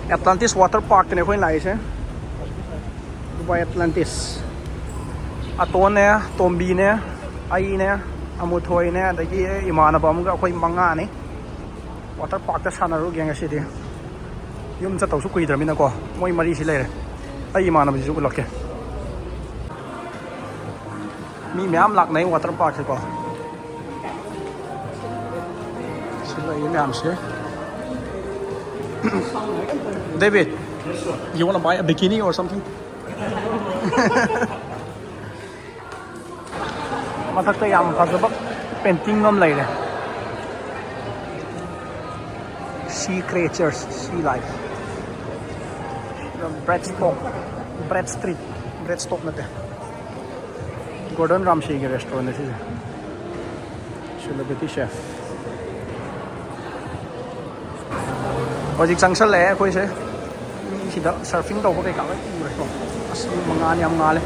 Atlantis Waterpark này khơi lại chứ Dubai Atlantis Aton nè Tombi nè ai nè Amuthoi nè đây cái imana bom cái khơi manga này Waterpark ta sanarure cái gì đi yum sa tàu số quỳ rồi mình có mỗi mari xí này ai imana mình chụp lọc kìa mi mèm lạc này Waterpark thì có xí này mèm xí David, you want to buy a bikini or something? Mathakta yam fazaba painting ngam lai re. Sea creatures, sea life. Bread Street, Bread Stop na te. Gordon Ramsay ke restaurant na siya. Celebrity chef. Hojik sang sale khoi se sida surfing tau ko kai ka restaurant as manga ni am ngale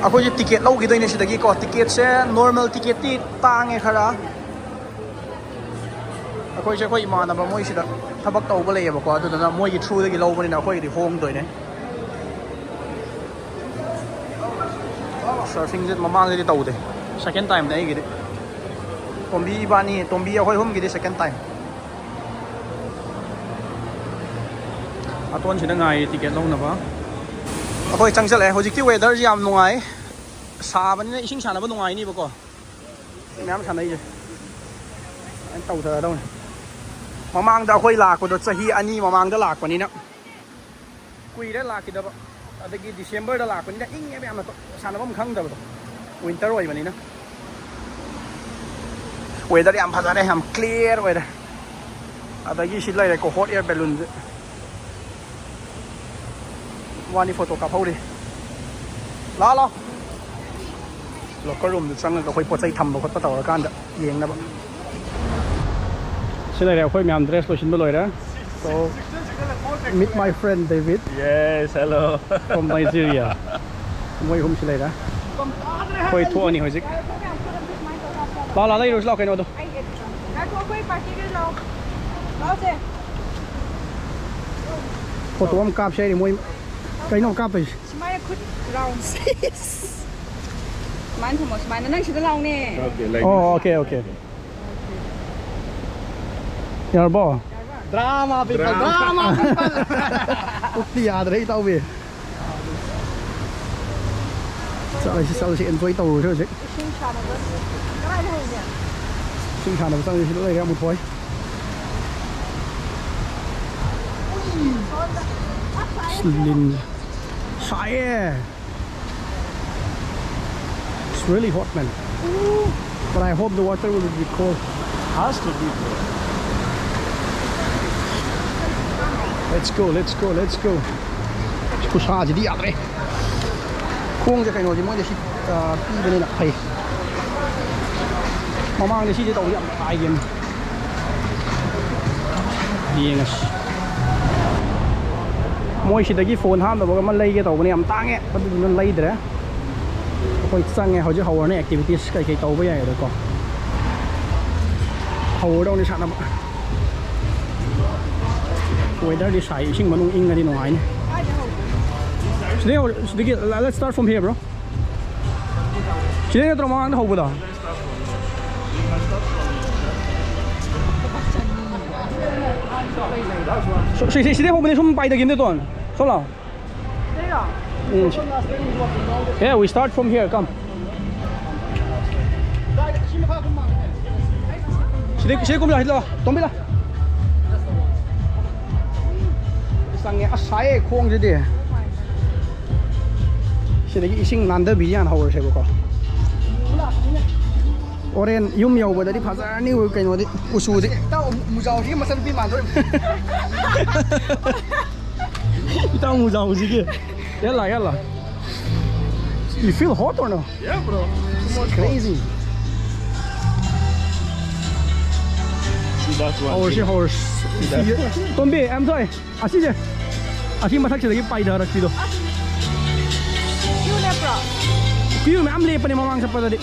akhoi ticket lau gi doine sida gi ko ticket se normal ticket ti tang e khara akhoi se khoi imana ba moi sida thabak tau ba le ba ko adu na moi gi through da gi lau ba ni na khoi ri home doine surfing je mamang de tau de second time dai gi de tombi akhoi home gi de second time Aton chỉ là ngày ticket lâu nữa ba. Thôi chẳng sẽ lẽ hồi cái weather gì am nungai, sa bên này sinh sản là bên nungai ní bác co. Mẹ sản đây chứ. Anh tàu thờ đâu này. Mà mang ra khơi lạc của đợt sahi ani mà mang ra lạc của ní nữa. Quy đấy lạc cái đó. Ở đây cái December đó lạc của ní đó. Inh em là sản nó không khăng đâu. Winter rồi mà ní nữa. Weather gì am phát ra đây am clear weather. Ở đây cái xịt lại có hot air balloon. Wani photo cặp hậu đi lo có room được sang cái khối Poseidon thầm vào khối bắt đầu là can đó giềng đó xin lỗi khối miền dress lo xin lỗi đó so meet my friend David yes hello from Nigeria ngồi hôm xin lỗi đó khối thua ni hồi dịch lo đây rồi lo cái nào đâu photo am cặp xe đi môi cái nào cặp vậy? Smile could round six. Man thôi mà smile nó đang chỉ là round nè. Okay. Yarbo. Drama people. Ukti yaad đấy tao về. Sao sẽ enjoy tàu thôi chứ? Sinh sản nó cái này thôi nhỉ? Sinh sản nó sao thì nó lại ra một khối. Lin. Fire! It's really hot, man. But I hope the water will be cold. Has to be cold. Let's go. Push hard, đi ăn đấy. Khuôn cho cái nồi thì mới được đi bên đây là hay. Mà mang đi xí tàu đi ăn ai game. Đi ngay. Mỗi khi cái phone ham rồi mà lấy cái tàu này am tăng ấy, mình lấy đấy. Coi sang nghe họ chứ hầu này activities cái tàu bây giờ được không? Hầu đâu đi sẵn lắm. Weather đi xài sinh mà nung in cái đi ngoài này. Let's start from here, bro. Chỉ nên tao mang nó hầu đó. Sini home ni sum pai da game ton. So lao. Yeah, we start from here. Come. Sini kum la. Tom bila. Sang nghe asai khong je de. Sini ki ising nanda bi yan hawar se ko. Oren yum yau ba da di phazar ni kai no di usu di. Tao muzau di masan pi man rồi. Tao muzau gì kia. Yalla. You feel hot or no? Yeah, bro. It's crazy. See that one. Horse. Tombi, em thôi. Asi je. Asi masak se lagi pai dah rak tu. Kêu nè bro. Kêu me am le pa ni mamang sa pa tadi.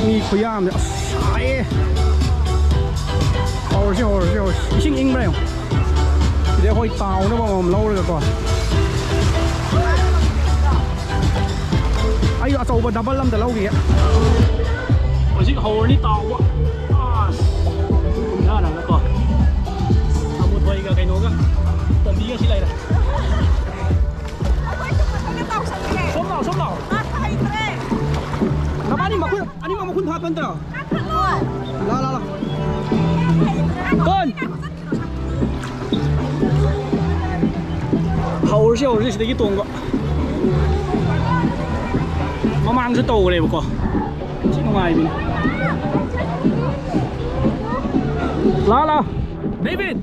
Ni kuyam. Ay. hầu sinh in đây để hồi tàu nó bao gồm lâu rồi còn ai ở tàu double lâm từ lâu kìa hồi sinh hầu đi tàu quá cũng ra là còn một vài cái nó cái tầm đi cái gì này này sống nào nó bán đi mà khuyên phạt bên tao là con hầu gì thì cái tuồng vậy mà mang cái tàu này mà còn chỉ ngoài mình là David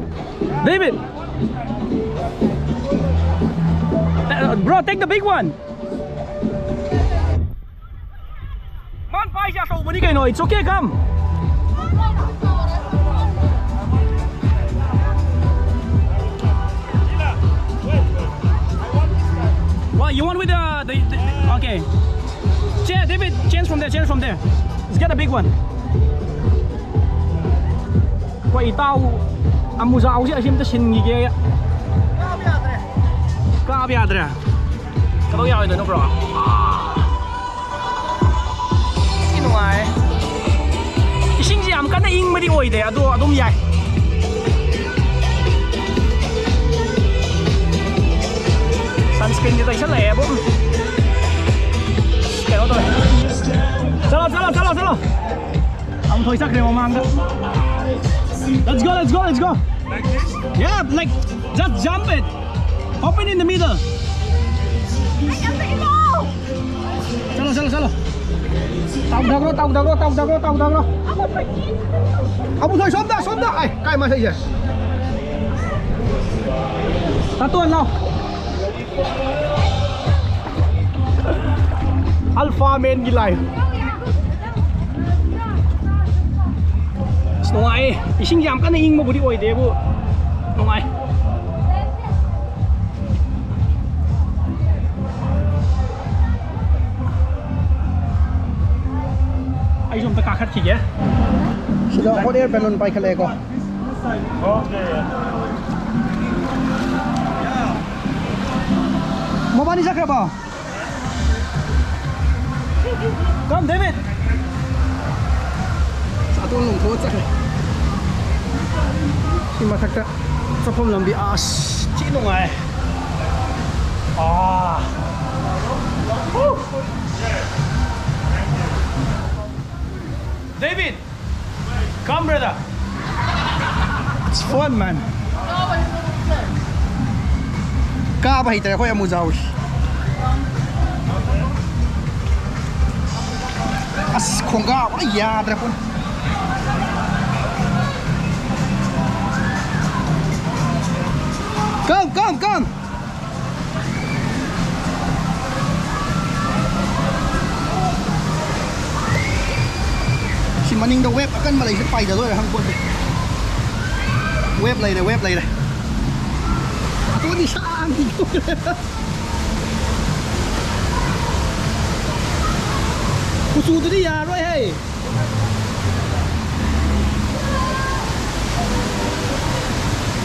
bro take the big one man phải ra sầu đi cái này it's okay come what you want with the okay David change from there let's get a big one quay tao amu zau chứ em ta xin gì kia cá bia đấy cái đó giao rồi nó bro cái ngoài cái sinh gì cái này in mới đi oi đấy à đồ đúng vậy sunscreen thì rất lẻ bố cái đó thôi sao ông thôi chắc đều mang đó let's go yeah like just jump it open in the middle sao tàu đó ông thôi xóm đó ai cái mà thấy gì ta tuần nào alpha man gilai ngoài sinh giảm cái này in một buổi oi đấy bu ngoài ai dùng tất cả khách chị nhé xin lỗi hot air balloon bay khai lệ co mau bani sakra ba come David satu long thot sakra khi mà thắc cho phong làm bị chỉ nó ngoài David come brother it's fun man cá bay tại khơi amu zau không cá quá già tại khơi come xin maning đâu web akan malay sa pay rồi hang pun web này tôi đi sang kusu đi à rồi hey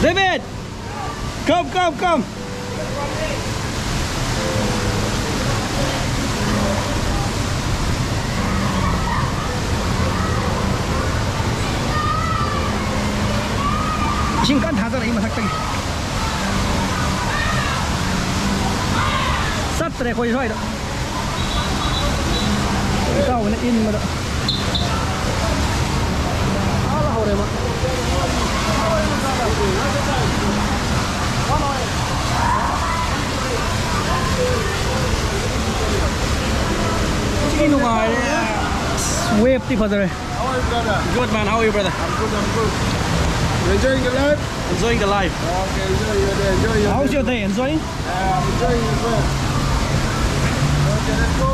David come xin can thả ra đây mà thắc tay sắt này khôi rồi đó tao nó in mà đó là hậu đây mà in ngoài wave thì phải rồi good man how are you brother I'm good enjoying the life? Enjoying the life. Okay, enjoy your How's your day? Enjoying? Yeah, I'm enjoying as well. Okay, let's go.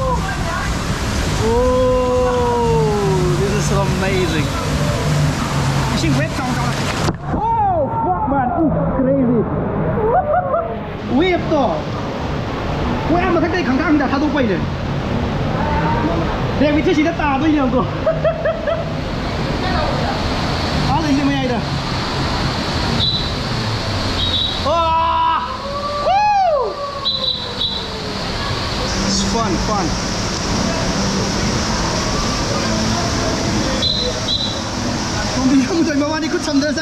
Oh, this is amazing. Fishing wave trong này. Oh, fuck man. Crazy. Wave to. Ôi em mà thấy đây khẳng khẳng đã thao tôi quay rồi. Để vị trí đã tà tôi nhiều rồi. Đó là gì mày đây?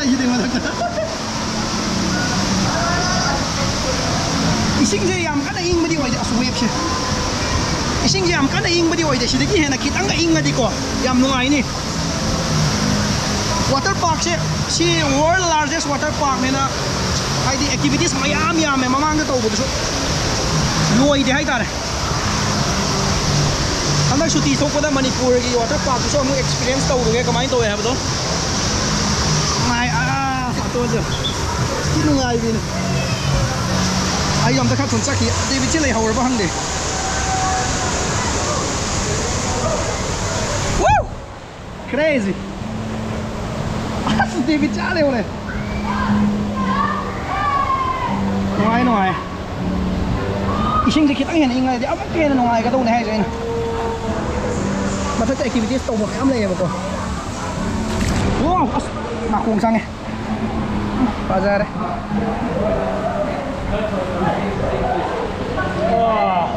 yun mo lang. Ising je yam kana ing madi oide asu wave she. Ising je yam kana ing madi oide sidagi hena kitang ga ing ngadi ko. Yam nungai ni. Water park she world largest water park nena. Haidi activities mayam yam mamang da tawbu su. Loi de hai tare. Handa shuti sokpada Manipur gi water park so mu experience tawruge kamai towe habdo. Mai to je. Ki nungai bin. Ai yom ta kha thun chaki David che lai hawr ba hang de. Woo! Crazy. David cha le ole. Nungai. Ising je kitang hen ingai de am ke na nungai ka to ne hai je na. Matha activities to mo am le ba ko. Wow, na kung sang e. Bazar. Wow.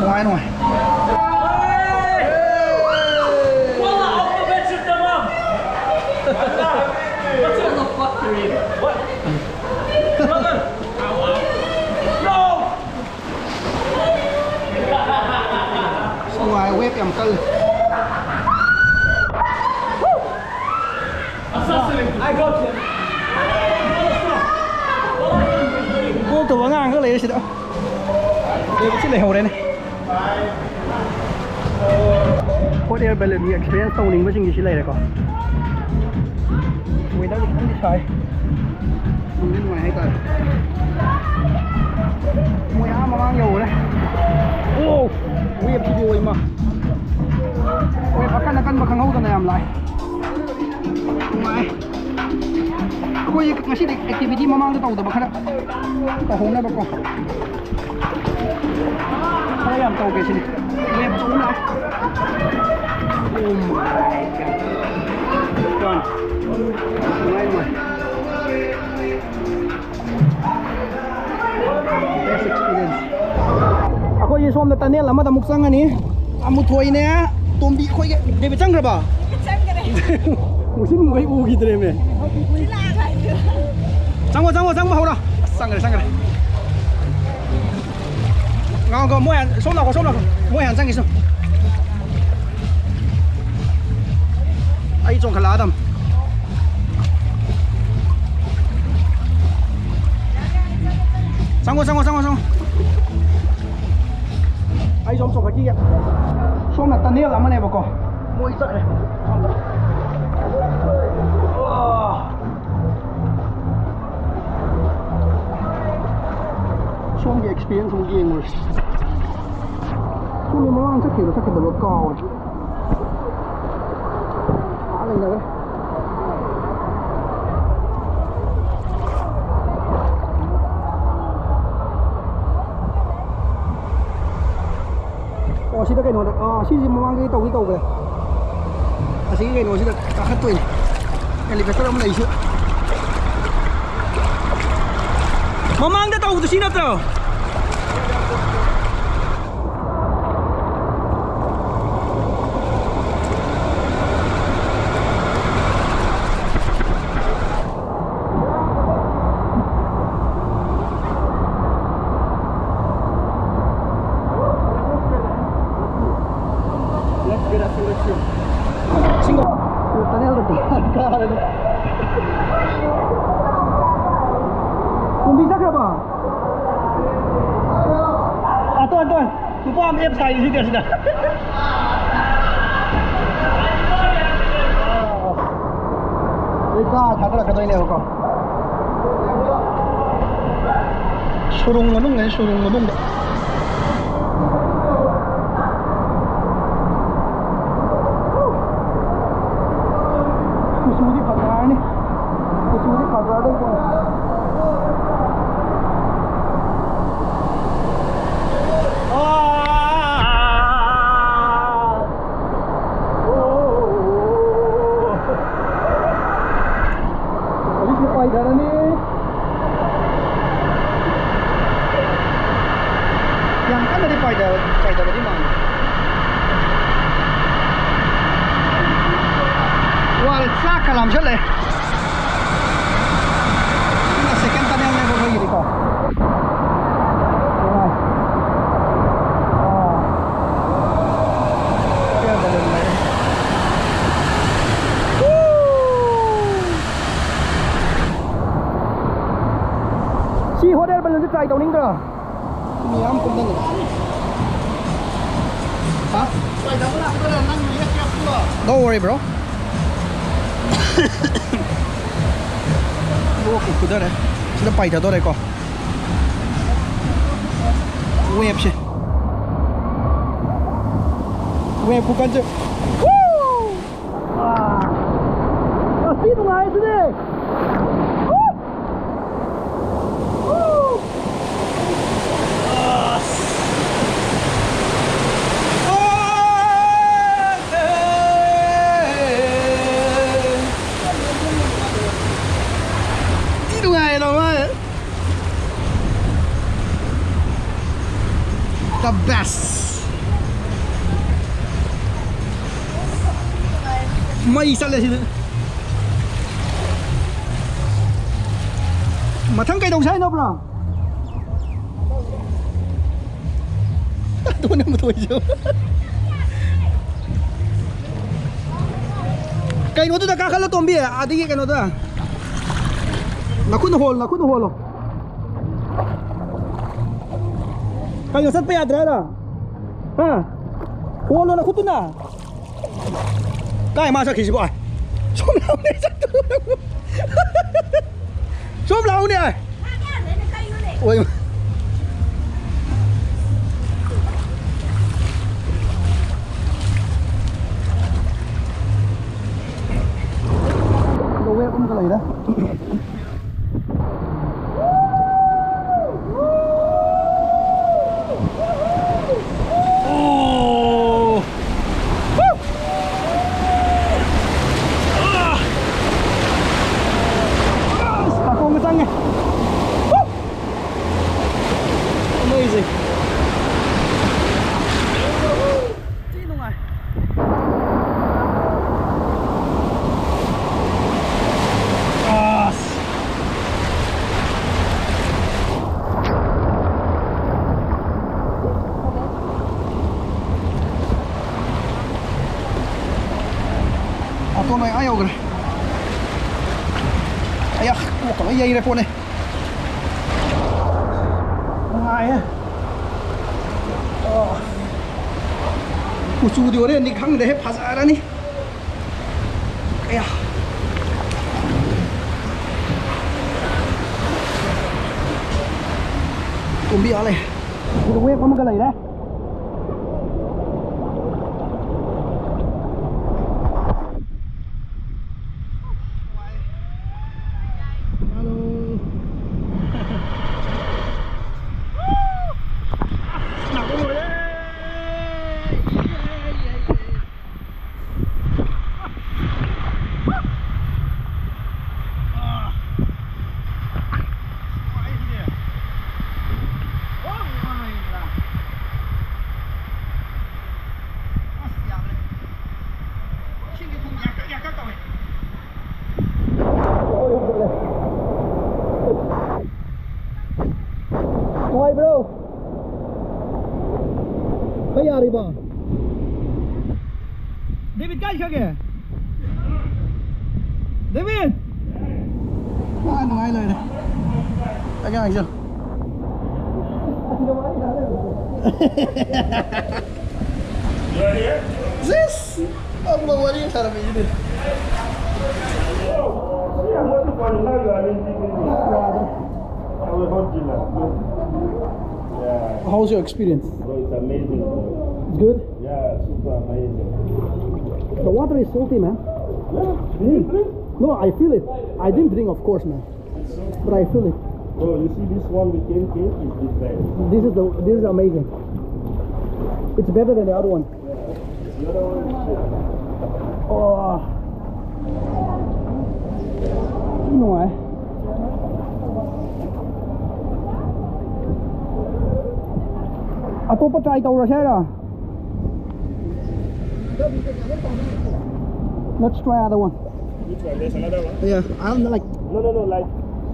Nungai. والله عقبت شو تمام. What the fuck are you? What? Brother. No. Nungai wave yam kal. Assassin. I got him. Cô từ ngang cái lấy gì đó. Đây chiếc này hầu đây này. Có đây bây giờ bị experience tàu lính với những cái này này có. Người ta không đi sai. Không đến ngoài hay ta. Mùi ám mà mang nhiều đấy. Ô, nguy hiểm chỉ đuổi mà. Ôi, bắt căn mà khăng hậu cái này làm lại. Ngoài. Cô ấy ngasih activity mamang tu tahu tu bakal tahun apa kau? Saya yang tahu ke sini. Web tu lah. Oh my god. Tuan, main. Best experience. Aku ye som na tunnel lama tak muksang ni. Amu tuai ni, tombi kau ye. Dia bercang berapa? Bercang kere. Musim mungkin ugi tu ni. Sang qua hậu đó. Sang rồi. Ngon mỗi hàng số nào. Mỗi hàng sang cái số. Ai trồng khá lá đầm. Sang qua. Ai trồng cái kia. Số mà tan nêu lắm này bảo co. Mỗi trận này. Some experience from game was. Kung mo lang sakit dapat kau. Ano na? Oh, sila kayo na. Sisi mo lang ito ke. Sige kayo sila kakatuin. Elevator mo na isu. Mamang dah tahu tu sini tu. Singo. Tunnel tu. Bisa ke apa? Tuan. Lupa ambil app saya di situ sudah. Ika, kata kata ini apa? Surung ngunung dah. Kusudi pasar ni. Darah ni yang kan dari paydah tadi mana? Wah, sak khá làm chất này là second tunnel này có gì đi có si hotel belum try tau ning ke ni am pun dah hah don't worry bro vô cục của tôi đấy nó bay theo tôi đây con web chứ web của con chứ speed không ai thế này the best mày sao lại mà thằng cây đồng sai đâu rồi tôi nằm tuổi chưa cây nó tôi đã cá khá là tôm bia à đi cái nó tôi là khuôn hồ rồi cây nó sắp bia rồi đó à hồ nó là khuôn na cái mà sao kỳ gì vậy xóm lâu này sao xóm lâu này ôi đồ quẹo cũng có lấy đó amazing. Con này ai rồi ai à còn cái dây này con này ai á kucu điều đấy đi khăng để hết phá ra đi ai à cùng bia này tôi quên có một cái này đấy Oi bro, bây giờ đi bà David cái gì kìa David đừng ai lời này anh cái chưa this ông mà quay đi sao là bị gì how's your experience? Oh, it's amazing. It's good? Yeah, super amazing. The water is salty, man. Yeah. No, I feel it. I didn't drink, of course, man. But I feel it. Oh, you see this one with 10K is different. This is amazing. It's better than the other one. The other one is shit. Oh. You know why? Ato try tàu rồi xe rồi. Let's try other one. Which one? There's another one? Yeah, I'm like, No, like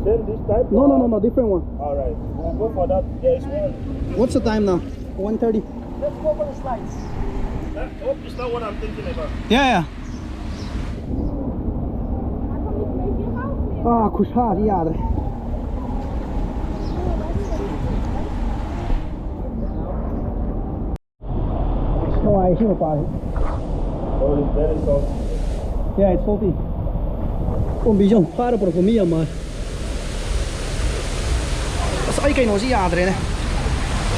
same this type? no, different one. Alright, we'll go for that. There's one. What's the time now? 1:30. Let's go for the slides. Oh, it's not what I'm thinking about. Yeah. Ah, kusha di yadre. Snow ice in the party. Oh, it's very soft. Yeah, it's salty. Kung bijong para por comida mas. Ay kay no si yadre ne.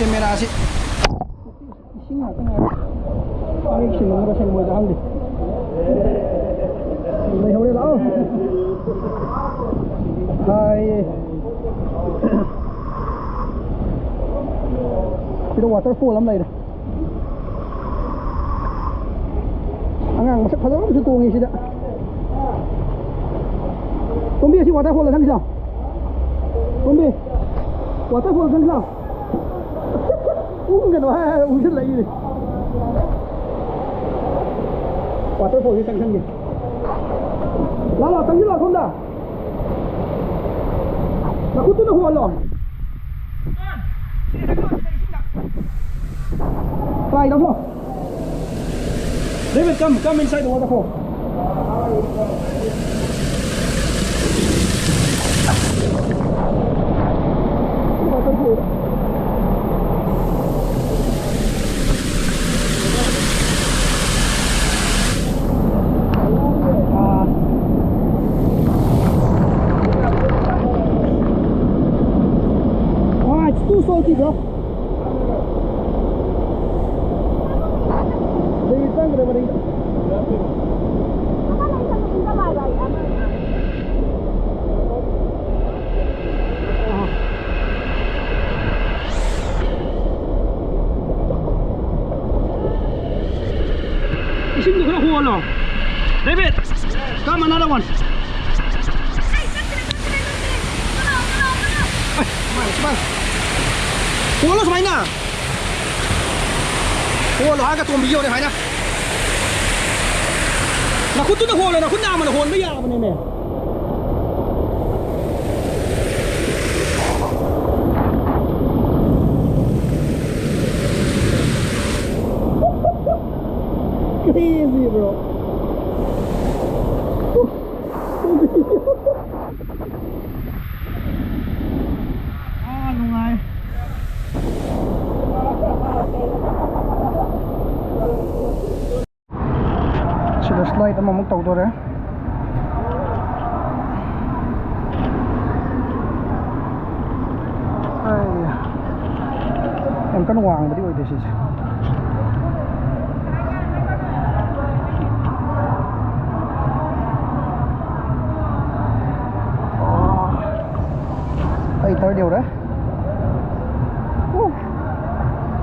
Camera si. Ising ha tanga. Ay sing mo sing mo dang di. May hore lao. Hi. Cái waterfall lắm đây này. Angang masuk pada masuk tungi sida. Tombi si waterfall lah sang Tombi. Waterfall sang sao? Kan wah, udah lagi ni. Waterfall ni sang ni. Lala sang lah không dah. Aku tu nak huan loh. Try dah loh. David, come inside the waterfall. Waterfall. It's too salty, bro. David, thank you. Ising mo kena huwag lo. David, come another one. Ay, smile. Huwag lo sumay na. Huwag lo, aga tuwang biyo ni Hay na. Nakuto na huwag lo, nakun naman na huwag. May yaman na yun. Crazy, bro. Ano nga eh. Sila slide naman magtawdo rin. Ay. Em kan wang ba di oi this is. Tới điều đấy.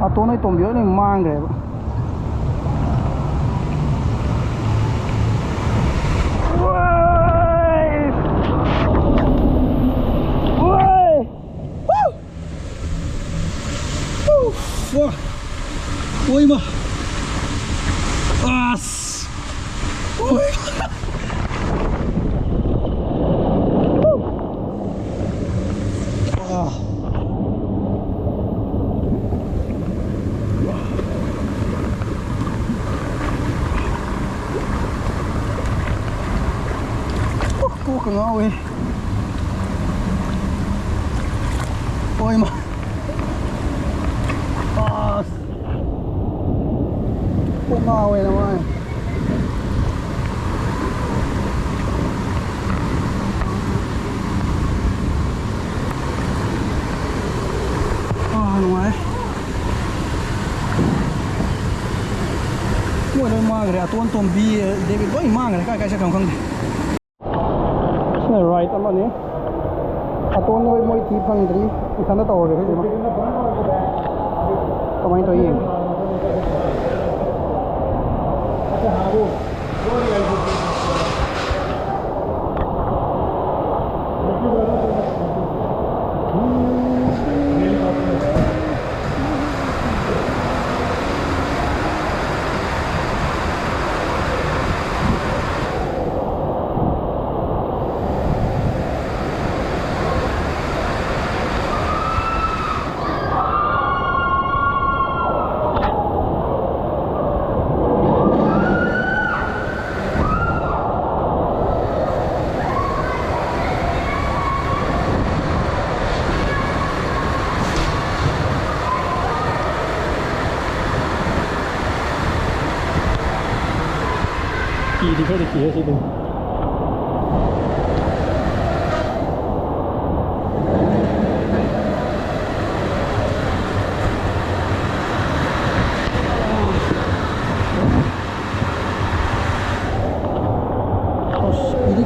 À tối nay tôm biếu này mang rồi. Ôi mà. Ôi. Kung away. Ôi mà. Kung away naman. Ano nga eh. Mua đôi mang rồi, tuôn tôm bi David có mang rồi, cái sẽ không. Right, I'm on it. I don't know if my teeth are injured. It's not all right. Come on, to you. thì thôi thì kia thì đừng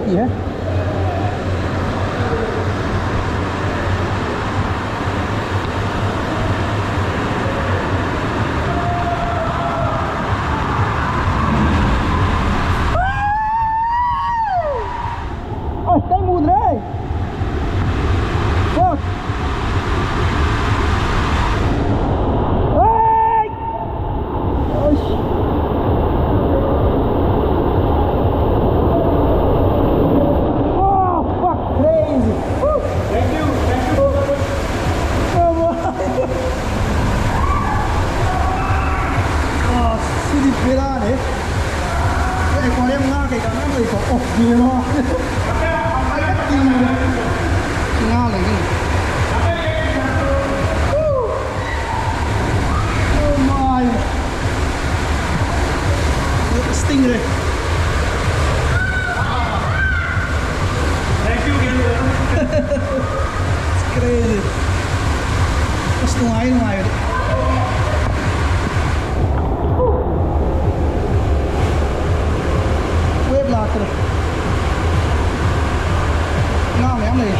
gì hết ôi tay mùn đấy ôi ôi Bela đấy, cái con em nga cái cả người có ốc nhiều lo, ai cắt tiêu nga là gì? Oh my, sting đấy. Thank you again. It's crazy. Mas ngoài đấy. Rồi. Ngon lắm này.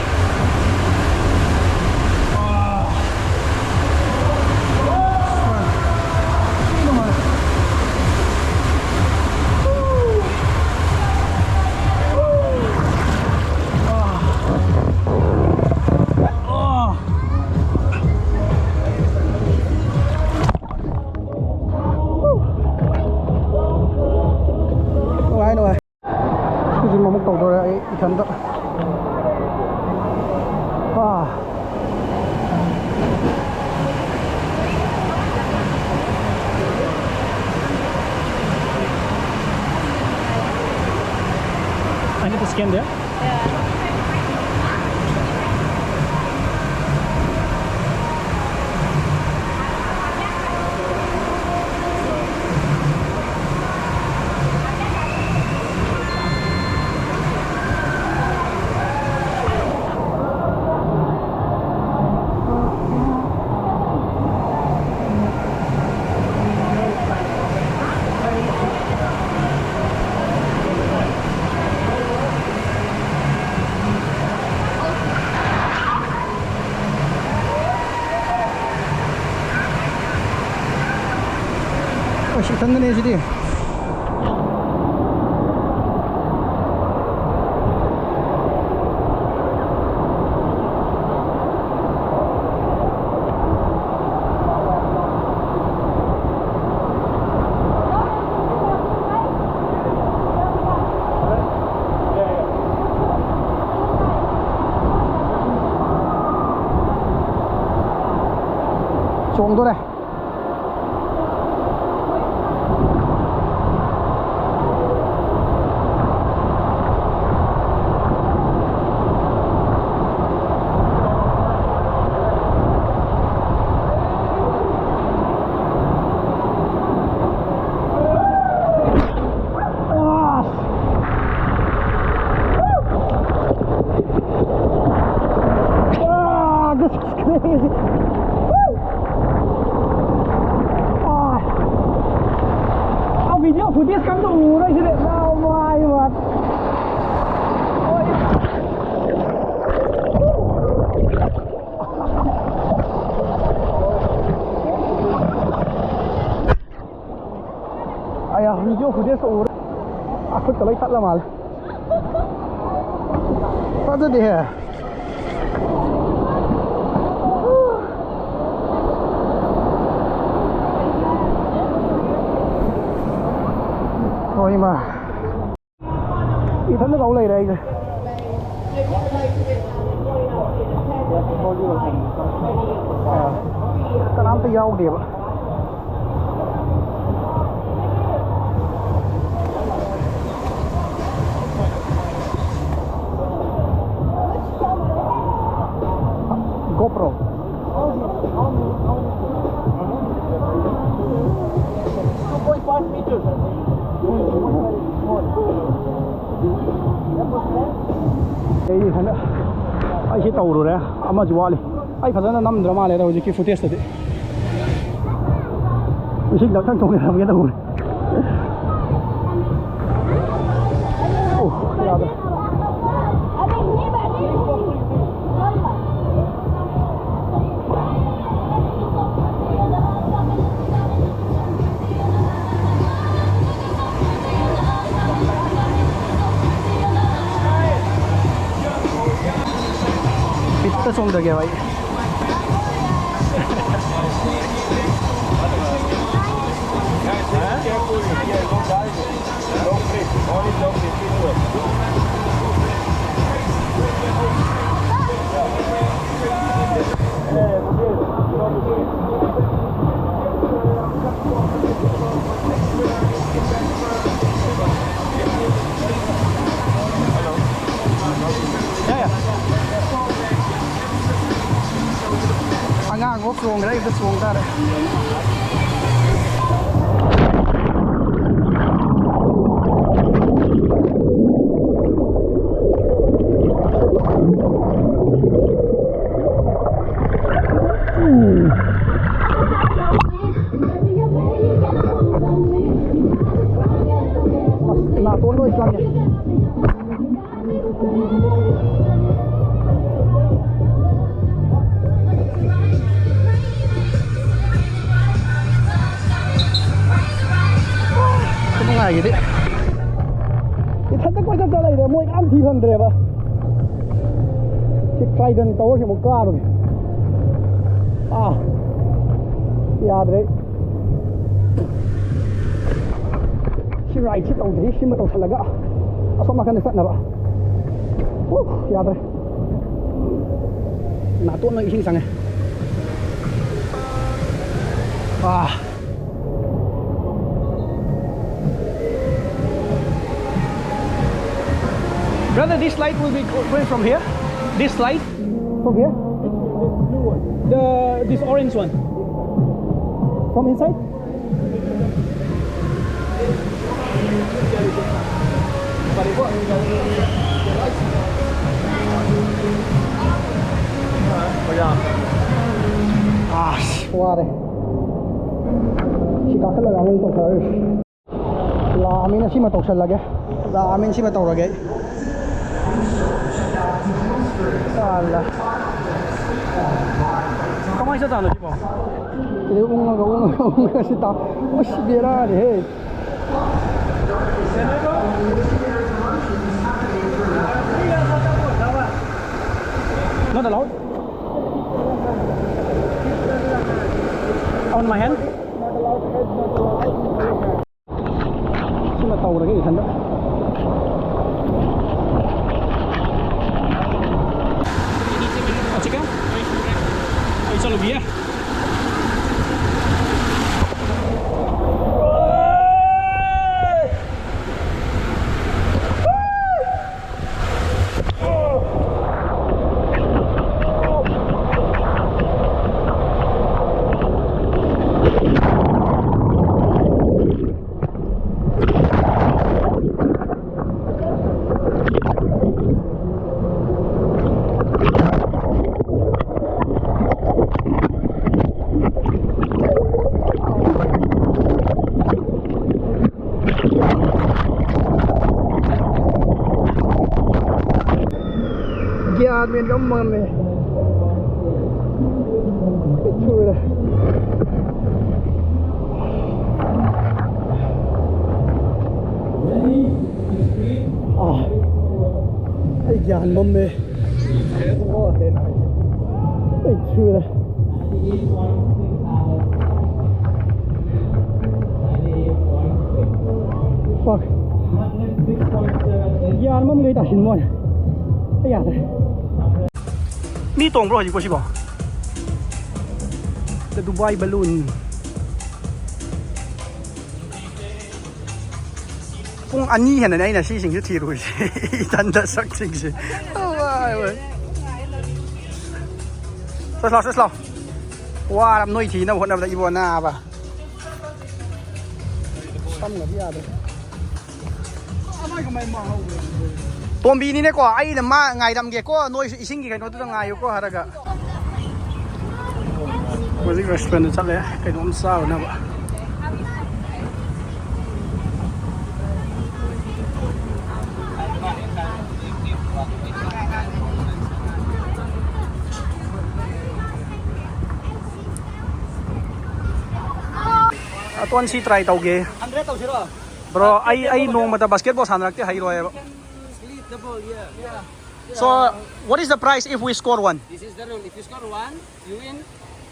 Thân đó. I need to scan there. 식당은 해지리 정도래 video của chiếc cắm tủ đây chứ lại nào ngoài mà ai à video của chiếc tủ aku terlalu tak lama lah apa tu dia thôi mà thì thấy nó gấu lầy đây rồi cái nám tay dâu đẹp GoPro 2.5 meters. ꯂꯩꯔꯤ ꯈꯟꯗ ꯑꯩꯁꯤ ꯇꯧꯔꯨꯔꯦ ꯑꯃꯁꯨ ꯋꯥꯠꯂꯤ ꯑꯩ ꯐꯖꯅ ꯅꯝꯗ꯭ꯔ ꯃꯥꯜꯂꯦꯗ ꯍꯧꯖꯤꯛꯀꯤ ꯐꯨꯇꯦꯖꯇꯗꯤ ꯏꯁꯤꯡ ꯂꯧꯊꯪ ꯊꯣꯡꯅꯔꯝꯒꯦ ꯇꯧꯕꯅꯦ ꯑꯣ ꯌꯥꯗ꯭ꯔꯦ 비트 송덕에 와. Angang ngốc xuống cái đấy cứ xuống ta đấy. Là tốn đôi lần nhỉ. Cái đấy cái thân quay thân này để môi ăn thì hơn đẹp à cái cây đơn tấu thì một ca rồi à ya đấy khi ride khi tàu đấy khi mà tàu thật là gã à xong mà cái này sẵn nào ya đấy nã tuôn nó hình sang này à Brother, this light will be going from here. This light from here. This orange one from inside. Ah, qua đây. Chỉ có cái là ngon tốt thôi. Là mình chỉ mà tốt sẵn là cái. Là mình chỉ mà tốt rồi cái. Ala. Kamu isa tahu sih, Bang? Ini unga sih tahu. Oh, si biara deh. Not allowed. On my hand. Not allowed. Cuma tahu lagi kan? Chalo भैया Admin gaman nih. Itu lah. Ah, jangan bom nih. Itu lah. Fuck. Jangan bom người ta xin mua. Cái gì vậy? Mi tong bro, gì bro? The Dubai balloon. Kung ani hen này là xí xính thì rồi,真的sắc xính xí. Rất lâu. Wow, làm nuôi thì nó vẫn làm được iguana ba. Tâm là gì à? Ai có mày mong không? ꯇꯣꯝꯕꯤꯅꯤꯅꯦꯀꯣ ꯑꯩꯅ ꯃꯥ ꯉꯥꯏꯔꯝꯒꯦꯀꯣ ꯅꯣꯏꯁꯨ ꯏꯁꯤꯡꯒꯤ ꯀꯩꯅꯣꯗꯨꯗ ꯉꯥꯏꯌꯨꯀꯣ ꯍꯥꯏꯔꯒ ꯍꯧꯖꯤꯛ ꯔꯦꯁꯇꯨꯔꯦꯟꯗ ꯆꯠꯂꯦ ꯀꯩꯅꯣꯝ ꯆꯥꯕꯅꯕ ꯑꯇꯣꯟ ꯁꯤ try ꯇꯧꯒꯦ 100 tꯧꯁꯤꯔꯣ? bro I 노마다 basketball 사나락때 하이로예요. Split the ball, yeah. So what is the price if we score one? This is the rule. If you score one, you win.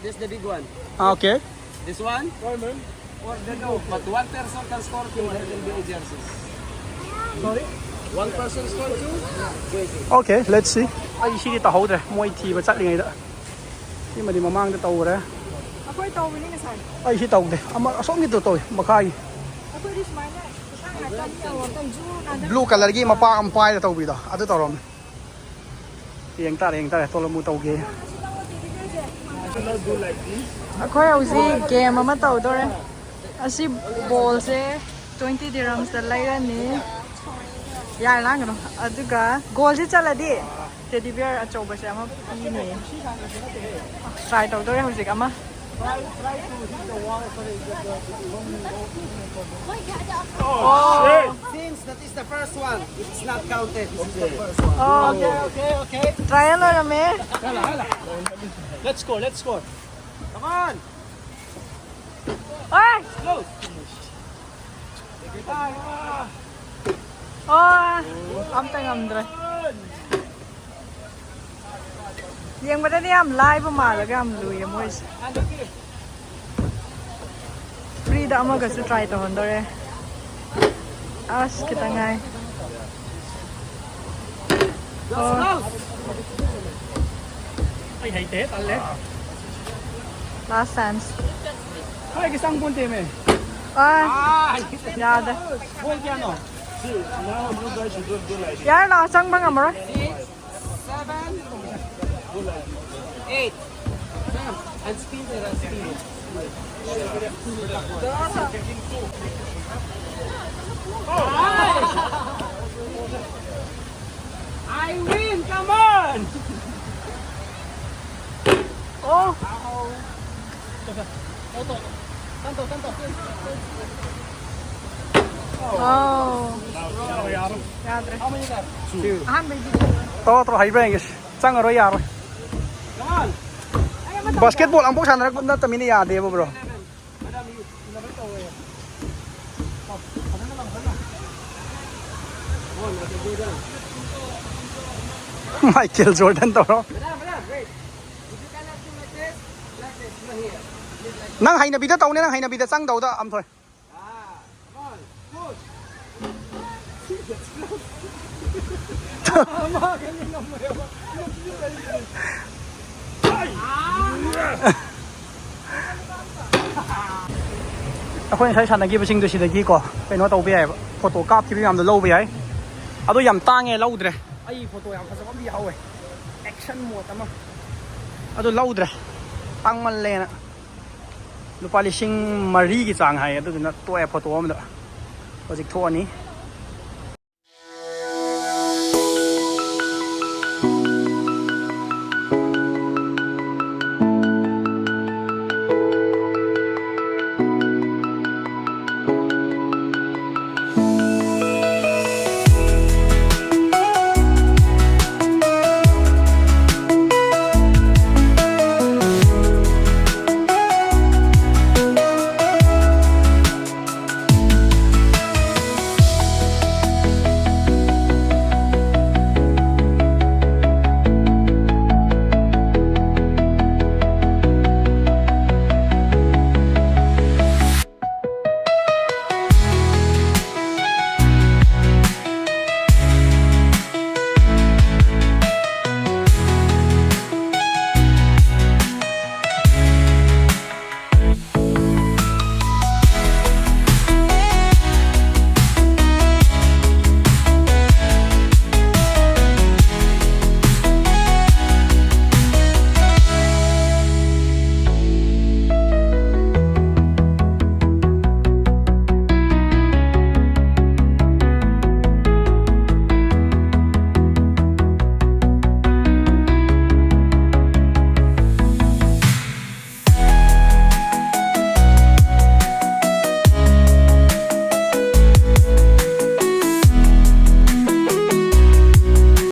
This is the big one. Okay. This one, or the no. But one person can score two. There can be jerseys. Sorry? One person score two. Okay, let's see. Ay sidi tahawdre moi thiba chatlingayda. Di madi mamangda tawre. Ako'y tawin ni saan. Ay si tawde. Ama asom gito toy makai. Ako'y di smile. Isang atam yaw tang ju na. Blue color gi mapa am pai da tawbi da. Adu tawrom. Yeng tare tolamu tawge. Ako'y hausi game ama tawdore. Asi ball se 20 dirhams da lairani. Yar lang no. Aduga goal si chaladi. Teddy bear achouba se ama pini. Try tawdore hausi ama. Oh, since that is the first one, it's not counted. This is the first one. Oh, Okay. try ano rame. Let's score. Come on. Oy! Go. Oh, amdre. Yang ba ni am live malaga am luya mois. Free da ama gasu try to hondore. As kita ngai. Oh, Ay hay te talle. last chance. Ay kisang punte me. Ah, yada. Bol kya no? Yar na sang bang amro. 8. And spin there and spin. I win, come on. Oh, oh. Yadre. Han baby. To hay brengis. Changaro yaro. Come on. Basketball ang buksan na tamini ya de bro. Michael Jordan to bro. Wait. If you cannot do like this, go here. Nang hay na bida taw nang hay na bida chang daw da am thoi. Come on. Push. Ako sai sanagi basing do sidagi ko. Kaino taw bi ai photo kap ki yam do low bi ai. Ado yam tange lowdre. Ai photo yam phasa bi hawe. Action mode ama. Ado lowdre. Tang man le na. Lupa lising mari ki chang hai ado na to e photo am da. Project tho ani.